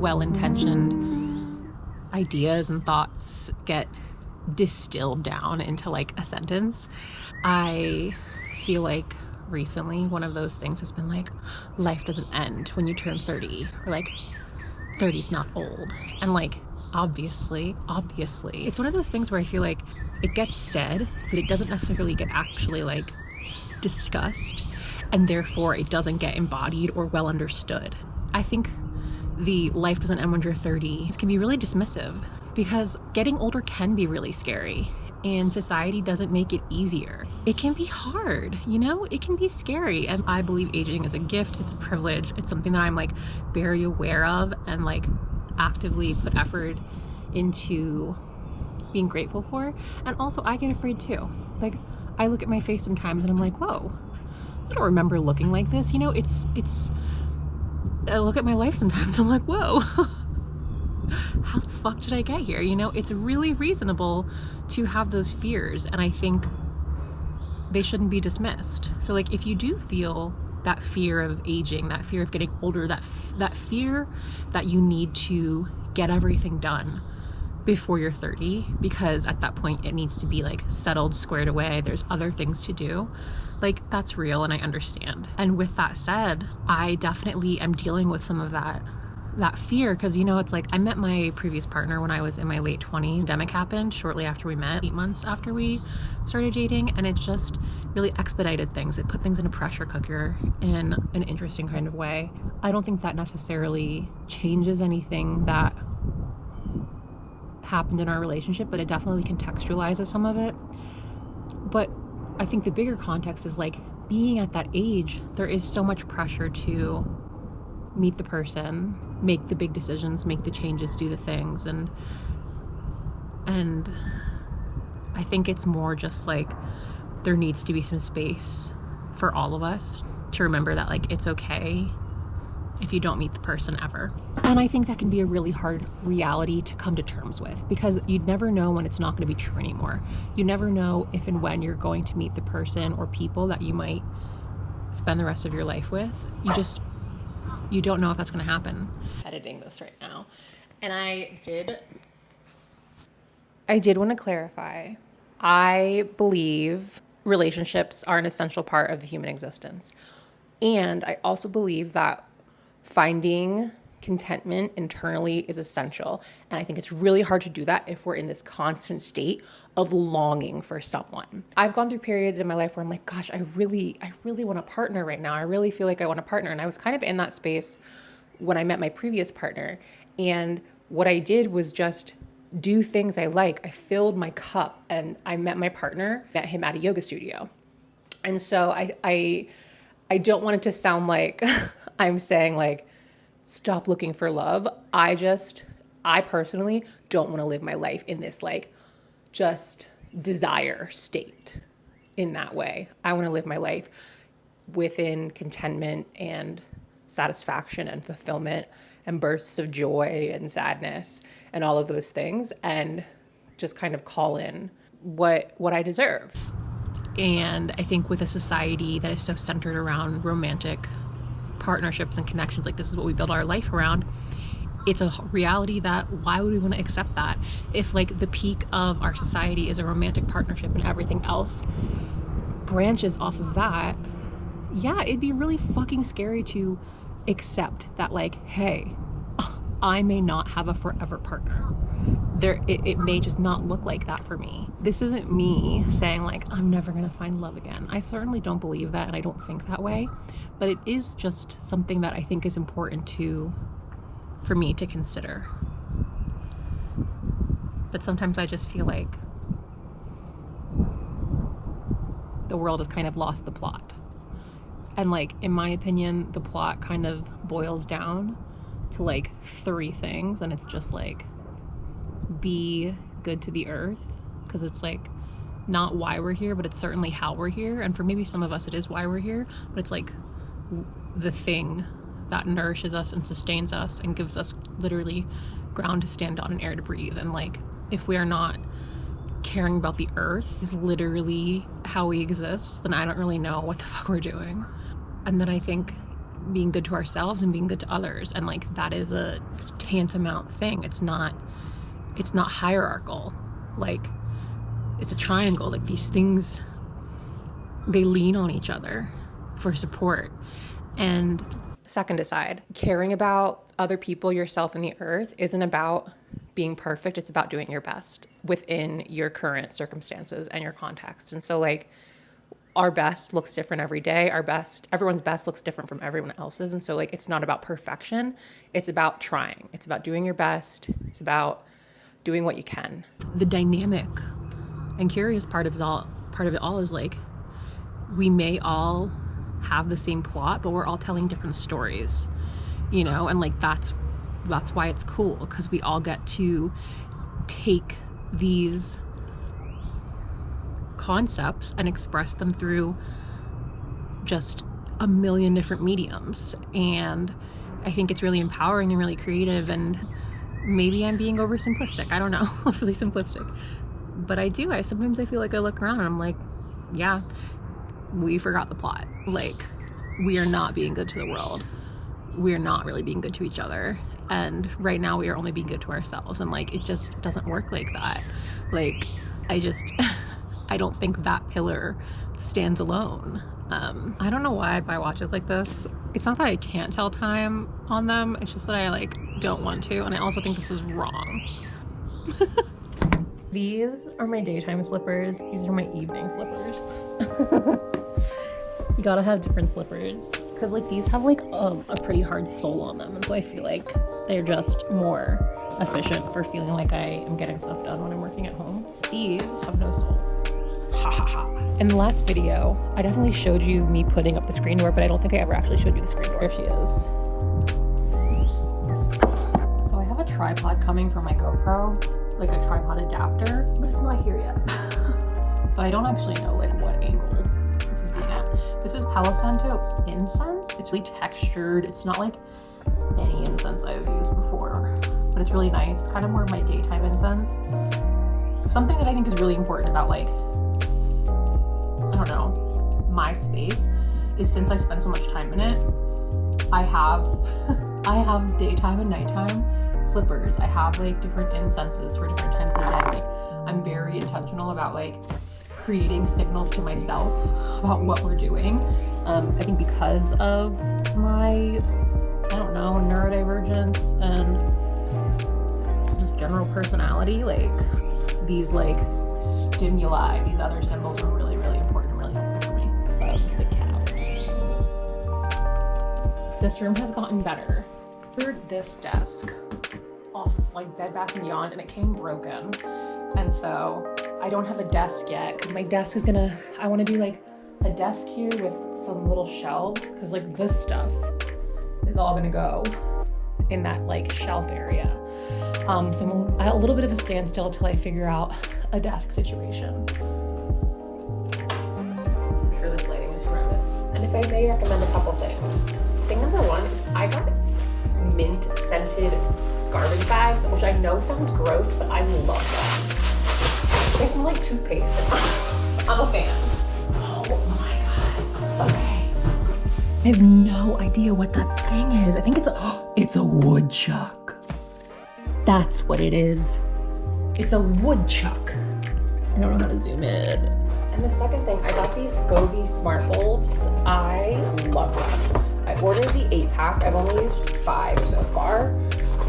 well-intentioned ideas and thoughts get distilled down into like a sentence. I feel like recently one of those things has been like, life doesn't end when you turn 30, or like 30's not old. And like, obviously it's one of those things where I feel like it gets said, but it doesn't necessarily get actually like discussed, and therefore it doesn't get embodied or well understood. I think the life doesn't end when you're 30 can be really dismissive, because getting older can be really scary, and society doesn't make it easier. It can be hard, you know, it can be scary. And I believe aging is a gift, it's a privilege, it's something that I'm like very aware of and like actively put effort into being grateful for. And also I get afraid too. Like, I look at my face sometimes and I'm like, whoa, I don't remember looking like this, you know. I look at my life sometimes, I'm like, whoa, how the fuck did I get here? You know, it's really reasonable to have those fears, and I think they shouldn't be dismissed. So like, if you do feel that fear of aging, that fear of getting older, that fear that you need to get everything done before you're 30, because at that point it needs to be like settled, squared away, there's other things to do, like, that's real, and I understand. And with that said, I definitely am dealing with some of that fear, because, you know, it's like, I met my previous partner when I was in my late 20s. Pandemic happened shortly after we met, 8 months after we started dating, and it just really expedited things. It put things in a pressure cooker in an interesting kind of way. I don't think that necessarily changes anything that happened in our relationship, but it definitely contextualizes some of it. But I think the bigger context is like, being at that age, there is so much pressure to meet the person, make the big decisions, make the changes, do the things, and I think it's more just like, there needs to be some space for all of us to remember that like, it's okay if you don't meet the person ever. And I think that can be a really hard reality to come to terms with, because you never know when it's not going to be true anymore. You never know if and when you're going to meet the person or people that you might spend the rest of your life with. You don't know if that's going to happen. Editing this right now. And I did want to clarify, I believe relationships are an essential part of the human existence. And I also believe that finding contentment internally is essential. And I think it's really hard to do that if we're in this constant state of longing for someone. I've gone through periods in my life where I'm like, gosh, I really want a partner right now. I really feel like I want a partner. And I was kind of in that space when I met my previous partner. And what I did was just do things I like. I filled my cup, and I met my partner, met him at a yoga studio. And so I don't want it to sound like I'm saying like, stop looking for love. I personally don't want to live my life in this like just desire state in that way. I want to live my life within contentment and satisfaction and fulfillment and bursts of joy and sadness and all of those things, and just kind of call in what I deserve. And I think with a society that is so centered around romantic partnerships and connections, like this is what we build our life around, it's a reality that why would we want to accept that? If like the peak of our society is a romantic partnership and everything else branches off of that, yeah, it'd be really fucking scary to accept that like, hey, I may not have a forever partner. It may just not look like that for me. This isn't me saying like, I'm never gonna find love again. I certainly don't believe that, and I don't think that way, but it is just something that I think is important for me to consider. But sometimes I just feel like the world has kind of lost the plot. And like, in my opinion, the plot kind of boils down to like 3 things, and it's just like, be good to the earth, because it's like not why we're here, but it's certainly how we're here. And for maybe some of us it is why we're here, but it's like the thing that nourishes us and sustains us and gives us literally ground to stand on and air to breathe. And like, if we are not caring about the earth is literally how we exist, then I don't really know what the fuck we're doing. And then I think being good to ourselves and being good to others. And like, that is a tantamount thing. It's not hierarchical. Like, it's a triangle. Like, these things, they lean on each other for support. And second aside, caring about other people, yourself, and the earth isn't about being perfect. It's about doing your best within your current circumstances and your context. And so like, our best looks different every day. Everyone's best looks different from everyone else's. And so like, it's not about perfection. It's about trying. It's about doing your best. It's about doing what you can. The dynamic and curious part of it all is like, we may all have the same plot, but we're all telling different stories, you know? And like, that's why it's cool, because we all get to take these concepts and express them through just a million different mediums. And I think it's really empowering and really creative. And maybe I'm being oversimplistic. I don't know, really simplistic. But sometimes I feel like I look around and I'm like, yeah, we forgot the plot. Like, we are not being good to the world. We are not really being good to each other. And right now we are only being good to ourselves. And like, it just doesn't work like that. Like, I don't think that pillar stands alone. I don't know why I buy watches like this. It's not that I can't tell time on them. It's just that I like don't want to. And I also think this is wrong. These are my daytime slippers. These are my evening slippers. You gotta have different slippers, because like, these have like a pretty hard sole on them. And so I feel like they're just more efficient for feeling like I am getting stuff done when I'm working at home. These have no sole. Ha ha ha. In the last video, I definitely showed you me putting up the screen door, but I don't think I ever actually showed you the screen door. There she is. So I have a tripod coming for my GoPro, like a tripod adapter, but it's not here yet. So I don't actually know like what angle this is being at. This is Palo Santo incense. It's really textured. It's not like any incense I've used before, but it's really nice. It's kind of more of my daytime incense. Something that I think is really important about like, I don't know, my space is, since I spend so much time in it, I have daytime and nighttime slippers. I have like different incenses for different times of the day. Like, I'm very intentional about like creating signals to myself about what we're doing. I think because of my, I don't know, neurodivergence and just general personality, like these like stimuli, these other symbols are really, really important and really helpful for me. Loves the couch. This room has gotten better. I ordered this desk off of like Bed Bath & Beyond, and it came broken. And so I don't have a desk yet, because my desk is I want to do like a desk here with some little shelves, because like this stuff is all gonna go in that like shelf area. So I'm at a little bit of a standstill till I figure out a desk situation. I'm sure this lighting is horrendous. And if I may recommend a couple things. Thing number one is I got mint scented garbage bags, which I know sounds gross, but I love them. They smell like toothpaste. I'm a fan. Oh my God. Okay. I have no idea what that thing is. I think it's a woodchuck. That's what it is. It's a woodchuck. I don't know how to zoom in. And the second thing, I got these Govee smart bulbs. I love them. I ordered the 8-pack. I've only used 5 so far,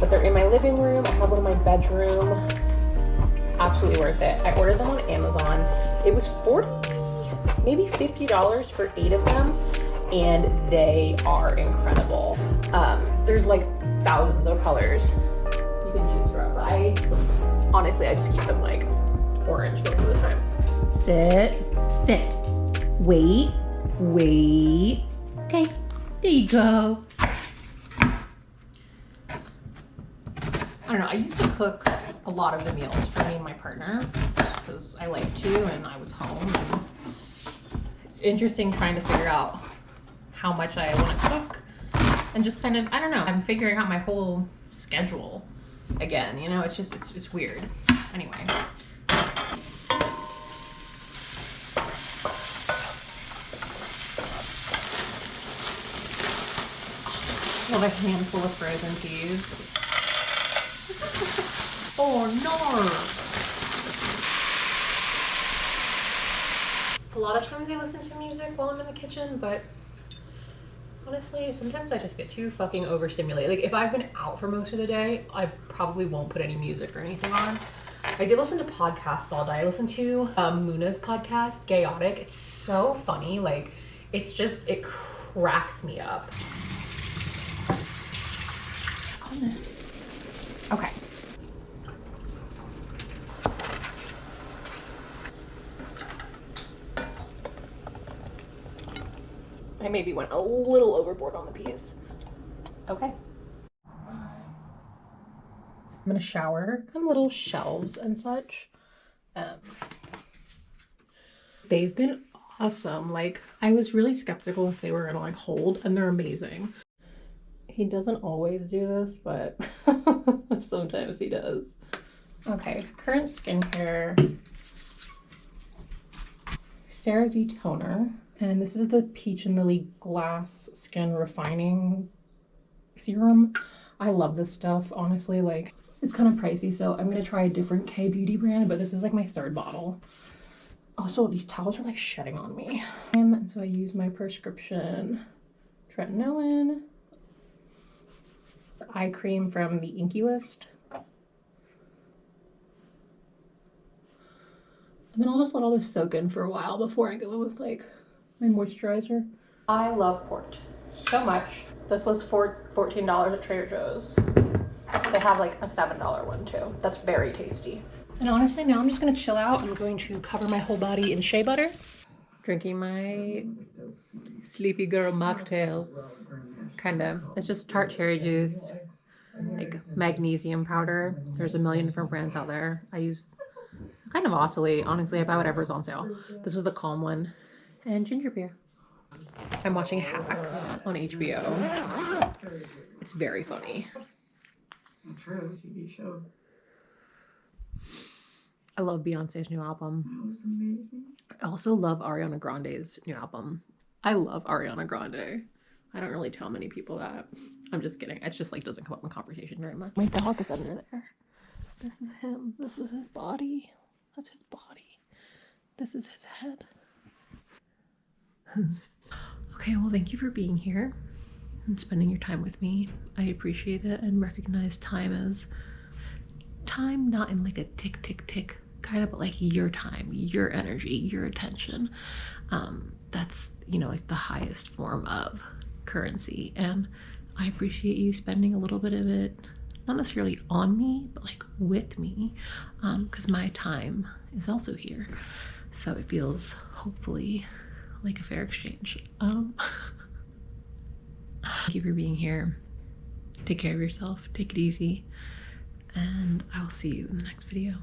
but they're in my living room. I have one in my bedroom. Absolutely worth it. I ordered them on Amazon. It was $40, maybe $50 for 8 of them, and they are incredible. There's like thousands of colors you can choose from. I just keep them like orange most of the time. Sit, wait. Okay, there you go. I don't know, I used to cook a lot of the meals for me and my partner because I like to, and I was home. And it's interesting trying to figure out how much I want to cook and just kind of, I don't know, I'm figuring out my whole schedule again, you know, it's weird. Anyway. another handful of frozen peas. Oh no! A lot of times I listen to music while I'm in the kitchen, but honestly, sometimes I just get too fucking overstimulated. Like if I've been out for most of the day, I probably won't put any music or anything on. I did listen to podcasts all day. I listened to Muna's podcast, Chaotic. It's so funny. Like it's just, it cracks me up. Check on this. Okay. I maybe went a little overboard on the peas. Okay. I'm gonna shower. Some little shelves and such. They've been awesome. Like I was really skeptical if they were gonna like hold, and they're amazing. He doesn't always do this, but sometimes he does. Okay, current skincare. CeraVe toner. And this is the Peach and Lily Glass Skin Refining Serum. I love this stuff, honestly. Like, it's kind of pricey, so I'm gonna try a different K-beauty brand, but this is like my third bottle. Also, these towels are like shedding on me. And so I use my prescription tretinoin, the eye cream from the Inky List. And then I'll just let all this soak in for a while before I go in with like my moisturizer. I love port so much. This was $14 at Trader Joe's. They have like a $7 one too. That's very tasty. And honestly, now I'm just gonna chill out. I'm going to cover my whole body in shea butter. Drinking my sleepy girl mocktail. Kinda, it's just tart cherry juice, like magnesium powder. There's a million different brands out there. I use kind of oscillate, honestly. I buy whatever's on sale. This is the calm one. And ginger beer. I'm watching Hacks on HBO. It's very funny. True TV show. I love Beyonce's new album. That was amazing. I also love Ariana Grande's new album. I love Ariana Grande. I don't really tell many people that. I'm just kidding. It's just like doesn't come up in conversation very much. My dog is under there. This is him. This is his body. That's his body. This is his head. Okay, well, thank you for being here and spending your time with me. I appreciate it and recognize time as time, not in like a tick, tick, tick kind of, but like your time, your energy, your attention. That's, you know, like the highest form of currency. And I appreciate you spending a little bit of it, not necessarily on me, but like with me, because my time is also here. So it feels hopefully like a fair exchange. Thank you for being here. Take care of yourself, take it easy, and I will see you in the next video.